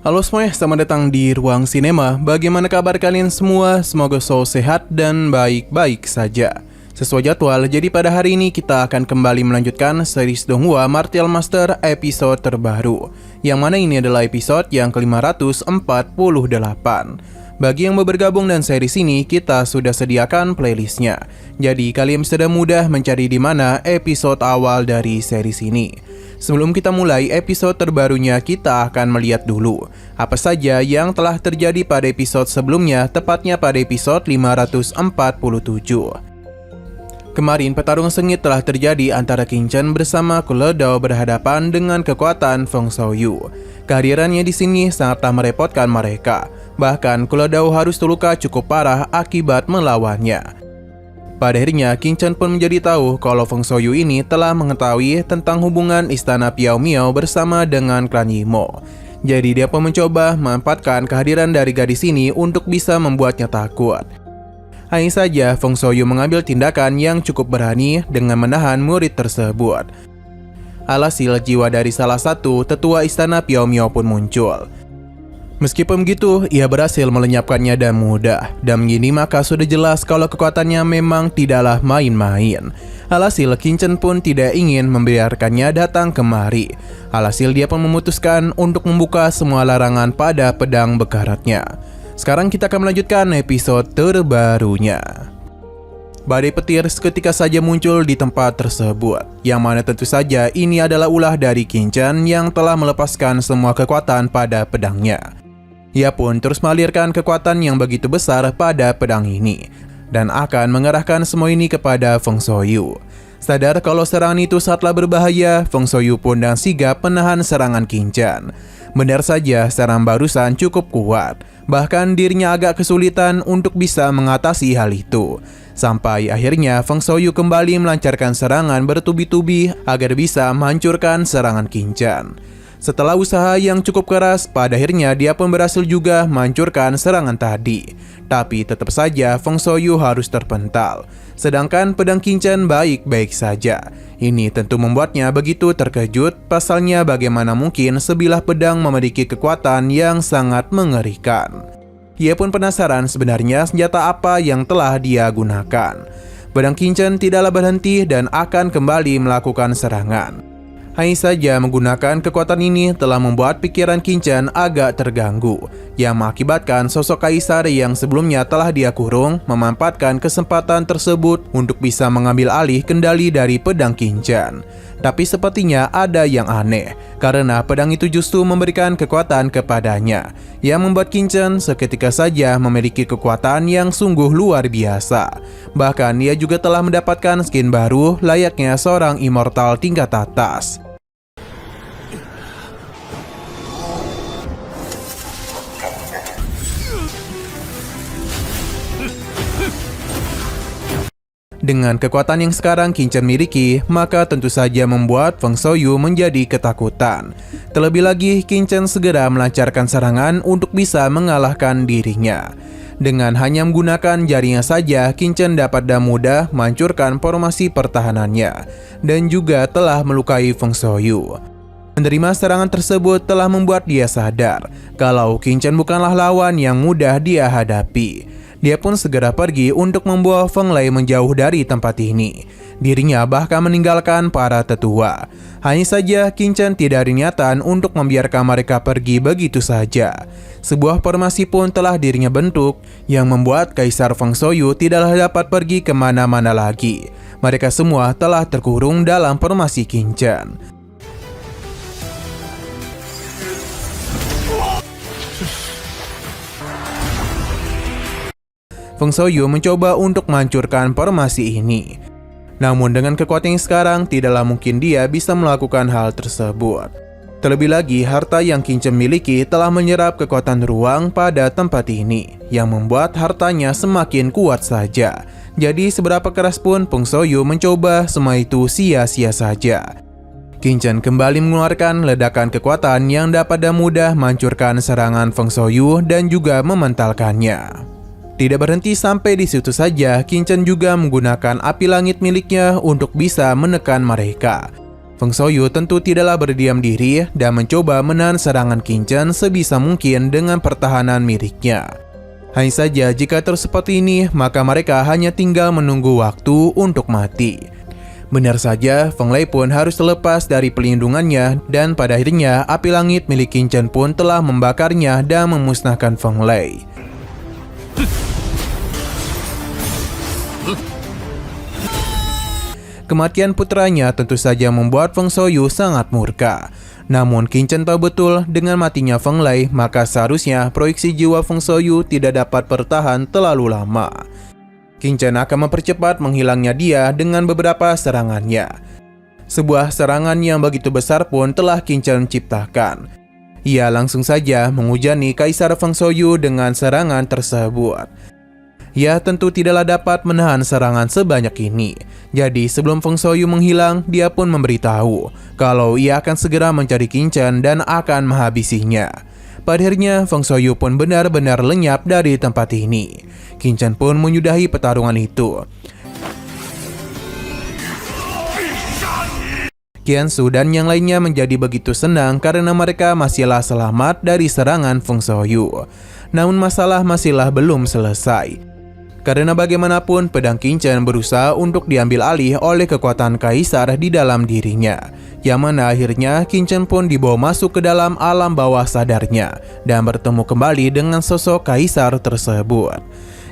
Halo semuanya, selamat datang di Ruang Sinema. Bagaimana kabar kalian semua? Semoga selalu sehat dan baik-baik saja. Sesuai jadwal, jadi pada hari ini kita akan kembali melanjutkan series Donghua Martial Master episode terbaru, yang mana ini adalah episode yang ke-548. Bagi yang mau bergabung dan series ini, kita sudah sediakan playlistnya. Jadi kalian sudah mudah mencari di mana episode awal dari series ini. Sebelum kita mulai episode terbarunya, kita akan melihat dulu apa saja yang telah terjadi pada episode sebelumnya, tepatnya pada episode 547. Kemarin pertarungan sengit telah terjadi antara Qin Chen bersama Kule Dao berhadapan dengan kekuatan Feng Xiaoyu. Kehadirannya di sini sangatlah merepotkan mereka. Bahkan Kule Dao harus terluka cukup parah akibat melawannya. Pada akhirnya, Qin Chen pun menjadi tahu kalau Feng Xiaoyu ini telah mengetahui tentang hubungan istana Piao Miao bersama dengan klan Yimo. Jadi dia pun mencoba memanfaatkan kehadiran dari gadis ini untuk bisa membuatnya takut. Hanya saja, Feng Xiaoyu mengambil tindakan yang cukup berani dengan menahan murid tersebut. Alhasil, jiwa dari salah satu tetua istana Piao Miao pun muncul. Meskipun begitu, ia berhasil melenyapkannya dan mudah. Dan begini maka sudah jelas kalau kekuatannya memang tidaklah main-main. Alhasil, Qin Chen pun tidak ingin membiarkannya datang kemari. Alhasil, dia pun memutuskan untuk membuka semua larangan pada pedang bekaratnya. Sekarang kita akan melanjutkan episode terbarunya. Badai petir seketika saja muncul di tempat tersebut, yang mana tentu saja ini adalah ulah dari Qin Chen yang telah melepaskan semua kekuatan pada pedangnya. Ia pun terus mengalirkan kekuatan yang begitu besar pada pedang ini dan akan mengerahkan semua ini kepada Feng Xiaoyu. Sadar kalau serangan itu sangatlah berbahaya, Feng Xiaoyu pun dengan sigap menahan serangan Qin Chen. Benar saja, serangan barusan cukup kuat. Bahkan dirinya agak kesulitan untuk bisa mengatasi hal itu. Sampai akhirnya Feng Xiaoyu kembali melancarkan serangan bertubi-tubi agar bisa menghancurkan serangan Qin Chen. Setelah usaha yang cukup keras, pada akhirnya dia pun berhasil juga menghancurkan serangan tadi. Tapi tetap saja Feng Xiaoyu harus terpental. Sedangkan pedang Qin Chen baik-baik saja. Ini tentu membuatnya begitu terkejut, pasalnya bagaimana mungkin sebilah pedang memiliki kekuatan yang sangat mengerikan. Ia pun penasaran sebenarnya senjata apa yang telah dia gunakan. Pedang Qin Chen tidaklah berhenti dan akan kembali melakukan serangan. Hanya saja menggunakan kekuatan ini telah membuat pikiran Qin Chen agak terganggu, yang mengakibatkan sosok kaisar yang sebelumnya telah dia kurung memanfaatkan kesempatan tersebut untuk bisa mengambil alih kendali dari pedang Qin Chen. Tapi sepertinya ada yang aneh, karena pedang itu justru memberikan kekuatan kepadanya, yang membuat Qin Chen seketika saja memiliki kekuatan yang sungguh luar biasa. Bahkan ia juga telah mendapatkan skin baru layaknya seorang immortal tingkat atas. Dengan kekuatan yang sekarang Qin Chen miliki, maka tentu saja membuat Feng Xiaoyu menjadi ketakutan. Terlebih lagi, Qin Chen segera melancarkan serangan untuk bisa mengalahkan dirinya. Dengan hanya menggunakan jarinya saja, Qin Chen dapat dengan mudah menghancurkan formasi pertahanannya, dan juga telah melukai Feng Xiaoyu. Menerima serangan tersebut telah membuat dia sadar kalau Qin Chen bukanlah lawan yang mudah dia hadapi. Dia pun segera pergi untuk membawa Feng Lei menjauh dari tempat ini. Dirinya bahkan meninggalkan para tetua. Hanya saja Qin Chen tidak ada niatan untuk membiarkan mereka pergi begitu saja. Sebuah formasi pun telah dirinya bentuk yang membuat Kaisar Feng Xiaoyu tidaklah dapat pergi kemana-mana lagi. Mereka semua telah terkurung dalam formasi Qin Chen. Feng Xiaoyu mencoba untuk menghancurkan formasi ini. Namun dengan kekuatan yang sekarang, tidaklah mungkin dia bisa melakukan hal tersebut. Terlebih lagi, harta yang Qin Chen miliki telah menyerap kekuatan ruang pada tempat ini, yang membuat hartanya semakin kuat saja. Jadi seberapa keras pun Feng Xiaoyu mencoba, semua itu sia-sia saja. Qin Chen kembali mengeluarkan ledakan kekuatan yang dapat dengan mudah menghancurkan serangan Feng Xiaoyu dan juga mementalkannya. Tidak berhenti sampai di situ saja, Qin Chen juga menggunakan api langit miliknya untuk bisa menekan mereka. Feng Xiaoyu tentu tidaklah berdiam diri dan mencoba menahan serangan Qin Chen sebisa mungkin dengan pertahanan miliknya. Hanya saja jika terus seperti ini, maka mereka hanya tinggal menunggu waktu untuk mati. Benar saja, Feng Lei pun harus terlepas dari pelindungannya dan pada akhirnya api langit milik Qin Chen pun telah membakarnya dan memusnahkan Feng Lei. Kematian putranya tentu saja membuat Feng Xiaoyu sangat murka. Namun Qin Chen tahu betul dengan matinya Feng Lei, maka seharusnya proyeksi jiwa Feng Xiaoyu tidak dapat bertahan terlalu lama. Qin Chen akan mempercepat menghilangnya dia dengan beberapa serangannya. Sebuah serangan yang begitu besar pun telah Qin Chen ciptakan. Ia langsung saja menghujani Kaisar Feng Xiaoyu dengan serangan tersebut. Ia tentu tidaklah dapat menahan serangan sebanyak ini. Jadi sebelum Feng Xiaoyu menghilang, dia pun memberitahu kalau ia akan segera mencari Qin Chen dan akan menghabisinya. Pada akhirnya Feng Xiaoyu pun benar-benar lenyap dari tempat ini. Qin Chen pun menyudahi pertarungan itu. Qiansu dan yang lainnya menjadi begitu senang karena mereka masihlah selamat dari serangan Feng Xiaoyu. Namun masalah masihlah belum selesai. Karena bagaimanapun pedang Qin Chen berusaha untuk diambil alih oleh kekuatan kaisar di dalam dirinya, yang mana akhirnya Qin Chen pun dibawa masuk ke dalam alam bawah sadarnya dan bertemu kembali dengan sosok kaisar tersebut.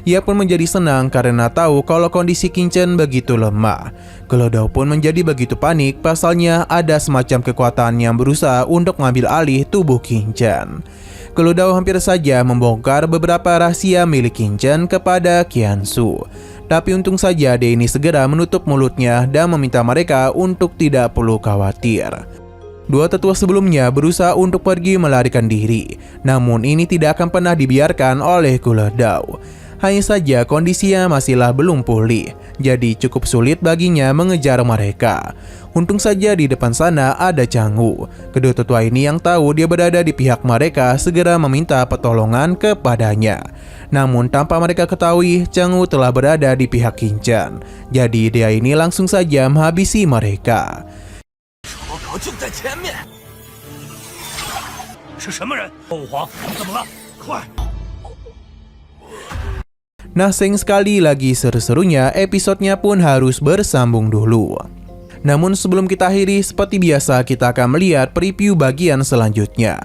Ia pun menjadi senang karena tahu kalau kondisi Qin Chen begitu lemah. Gelodou Dao pun menjadi begitu panik, pasalnya ada semacam kekuatan yang berusaha untuk mengambil alih tubuh Qin Chen. Gelodou Dao hampir saja membongkar beberapa rahasia milik Qin Chen kepada Qiansu. Tapi untung saja dia ini segera menutup mulutnya dan meminta mereka untuk tidak perlu khawatir. Dua tetua sebelumnya berusaha untuk pergi melarikan diri, namun ini tidak akan pernah dibiarkan oleh Gelodou Dao. Hanya saja kondisinya masihlah belum pulih, jadi cukup sulit baginya mengejar mereka. Untung saja di depan sana ada Changwu. Kedua tetua ini yang tahu dia berada di pihak mereka segera meminta pertolongan kepadanya. Namun tanpa mereka ketahui, Changwu telah berada di pihak Qin Chen. Jadi dia ini langsung saja menghabisi mereka. Nah, sayang sekali lagi seru-serunya, episodenya pun harus bersambung dulu. Namun sebelum kita akhiri, seperti biasa kita akan melihat preview bagian selanjutnya.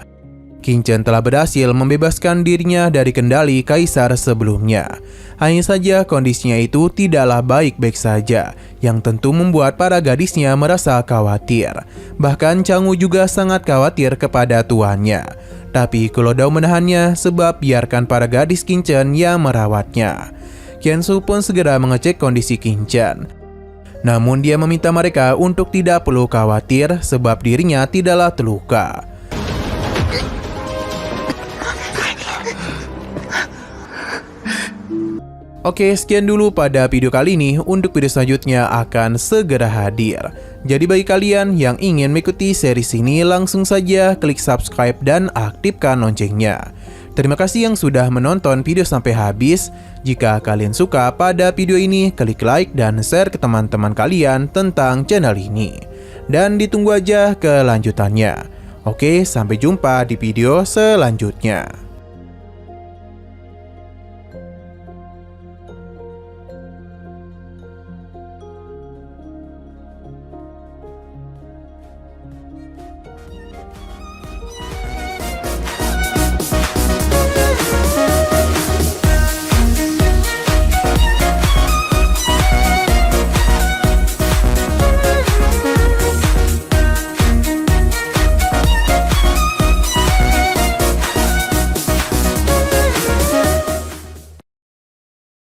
Qin Chen telah berhasil membebaskan dirinya dari kendali kaisar sebelumnya. Hanya saja kondisinya itu tidaklah baik-baik saja, yang tentu membuat para gadisnya merasa khawatir. Bahkan Changwu juga sangat khawatir kepada tuannya. Tapi Gelodou Dao menahannya sebab biarkan para gadis Qin Chen yang merawatnya. Qiansu pun segera mengecek kondisi Qin Chen. Namun dia meminta mereka untuk tidak perlu khawatir sebab dirinya tidaklah terluka. Oke, sekian dulu pada video kali ini. Untuk video selanjutnya akan segera hadir. Jadi bagi kalian yang ingin mengikuti series ini, langsung saja klik subscribe dan aktifkan loncengnya. Terima kasih yang sudah menonton video sampai habis. Jika kalian suka pada video ini, klik like dan share ke teman-teman kalian tentang channel ini. Dan ditunggu aja kelanjutannya. Oke, sampai jumpa di video selanjutnya.